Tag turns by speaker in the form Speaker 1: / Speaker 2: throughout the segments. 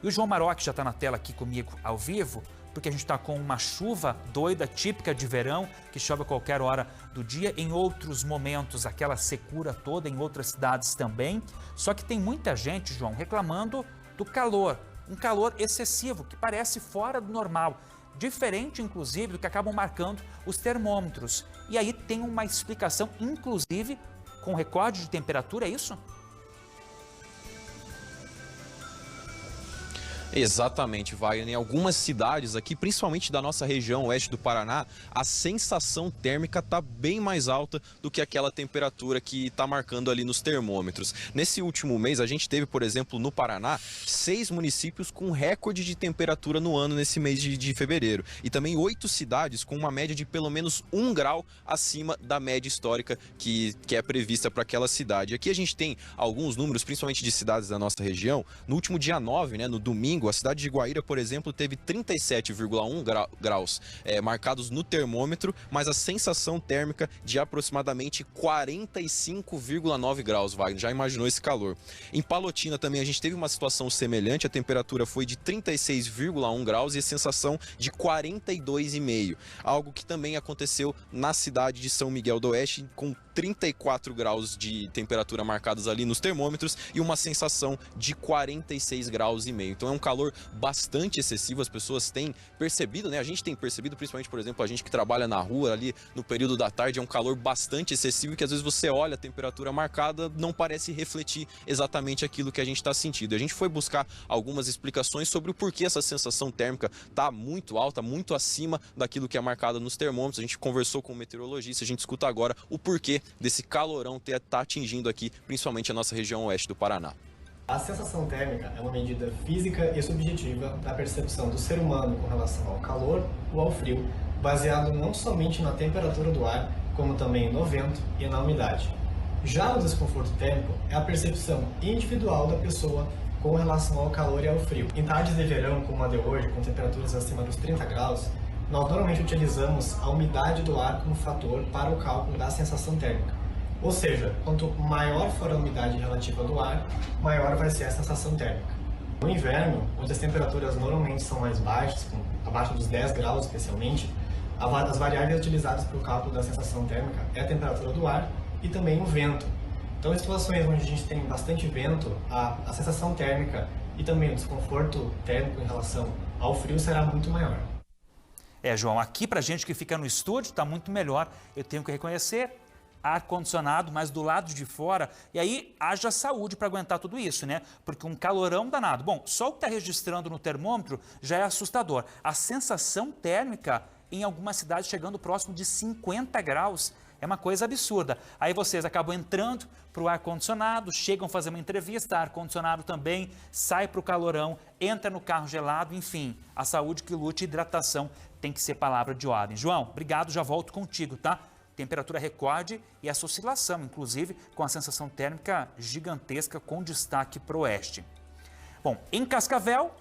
Speaker 1: E o João Maroc já está na tela aqui comigo ao vivo, porque a gente está com uma chuva doida, típica de verão, que chove a qualquer hora do dia. Em outros momentos, aquela secura toda, em outras cidades também. Só que tem muita gente, João, reclamando do calor. Um calor excessivo, que parece fora do normal. Diferente, inclusive, do que acabam marcando os termômetros. E aí tem uma explicação, inclusive, com recorde de temperatura, é isso?
Speaker 2: Exatamente, Wagner. Em algumas cidades aqui, principalmente da nossa região oeste do Paraná, a sensação térmica está bem mais alta do que aquela temperatura que está marcando ali nos termômetros. Nesse último mês, a gente teve, por exemplo, no Paraná, 6 municípios com recorde de temperatura no ano nesse mês de fevereiro. E também 8 cidades com uma média de pelo menos 1 grau acima da média histórica que é prevista para aquela cidade. Aqui a gente tem alguns números, principalmente de cidades da nossa região. No último dia 9, no domingo, a cidade de Guaíra, por exemplo, teve 37,1 graus marcados no termômetro, mas a sensação térmica de aproximadamente 45,9 graus, Wagner. Já imaginou esse calor? Em Palotina também a gente teve uma situação semelhante, a temperatura foi de 36,1 graus e a sensação de 42,5. Algo que também aconteceu na cidade de São Miguel do Oeste, com 34 graus de temperatura marcados ali nos termômetros e uma sensação de 46 graus e meio. Então é um calor bastante excessivo, as pessoas têm percebido, A gente tem percebido, principalmente, por exemplo, a gente que trabalha na rua ali no período da tarde, é um calor bastante excessivo que às vezes você olha a temperatura marcada, não parece refletir exatamente aquilo que a gente está sentindo. A gente foi buscar algumas explicações sobre o porquê essa sensação térmica está muito alta, muito acima daquilo que é marcado nos termômetros. A gente conversou com o meteorologista, a gente escuta agora o porquê desse calorão tá atingindo aqui, principalmente a nossa região oeste do Paraná.
Speaker 3: A sensação térmica é uma medida física e subjetiva da percepção do ser humano com relação ao calor ou ao frio, baseado não somente na temperatura do ar, como também no vento e na umidade. Já o desconforto térmico é a percepção individual da pessoa com relação ao calor e ao frio. Em tardes de verão, como a de hoje, com temperaturas acima dos 30 graus, nós normalmente utilizamos a umidade do ar como fator para o cálculo da sensação térmica. Ou seja, quanto maior for a umidade relativa do ar, maior vai ser a sensação térmica. No inverno, onde as temperaturas normalmente são mais baixas, abaixo dos 10 graus especialmente, as variáveis utilizadas para o cálculo da sensação térmica é a temperatura do ar e também o vento. Então, em situações onde a gente tem bastante vento, a sensação térmica e também o desconforto térmico em relação ao frio será muito maior.
Speaker 1: João, aqui pra gente que fica no estúdio está muito melhor, eu tenho que reconhecer, ar-condicionado, mas do lado de fora, e aí haja saúde para aguentar tudo isso, Porque um calorão danado. Bom, só o que está registrando no termômetro já é assustador. A sensação térmica em algumas cidades chegando próximo de 50 graus. É uma coisa absurda. Aí vocês acabam entrando para o ar-condicionado, chegam a fazer uma entrevista, ar-condicionado também, sai para o calorão, entra no carro gelado, enfim. A saúde que lute, hidratação tem que ser palavra de ordem. João, obrigado, já volto contigo, tá? Temperatura recorde e essa oscilação, inclusive, com a sensação térmica gigantesca com destaque para o oeste. Bom, em Cascavel,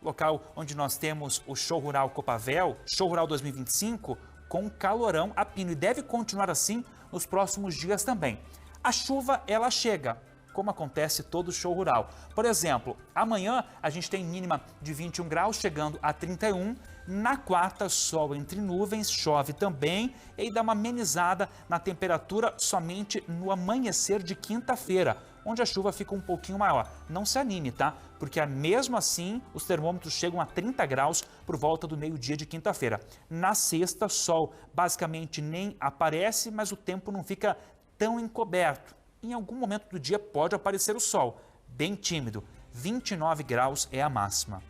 Speaker 1: local onde nós temos o Show Rural Copavel, Show Rural 2025, com calorão a pino e deve continuar assim nos próximos dias também. A chuva, ela chega, como acontece todo show rural. Por exemplo, amanhã a gente tem mínima de 21 graus, chegando a 31. Na quarta, sol entre nuvens, chove também e aí dá uma amenizada na temperatura somente no amanhecer de quinta-feira, onde a chuva fica um pouquinho maior. Não se anime, tá? Porque mesmo assim os termômetros chegam a 30 graus por volta do meio-dia de quinta-feira. Na sexta, sol basicamente nem aparece, mas o tempo não fica tão encoberto. Em algum momento do dia pode aparecer o sol, bem tímido, 29 graus é a máxima.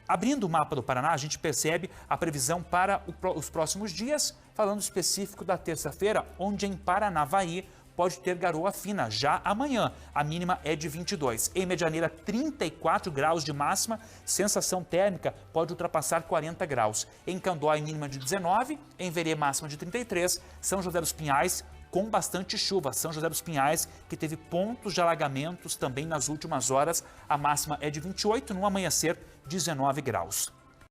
Speaker 1: Abrindo o mapa do Paraná, a gente percebe a previsão para os próximos dias, falando específico da terça-feira, onde em Paranavaí pode ter garoa fina já amanhã. A mínima é de 22. Em Medianeira, 34 graus de máxima, sensação térmica pode ultrapassar 40 graus. Em Candói, mínima de 19, em Verê, máxima de 33, São José dos Pinhais, com bastante chuva. São José dos Pinhais, que teve pontos de alagamentos também nas últimas horas. A máxima é de 28, no amanhecer, 19 graus.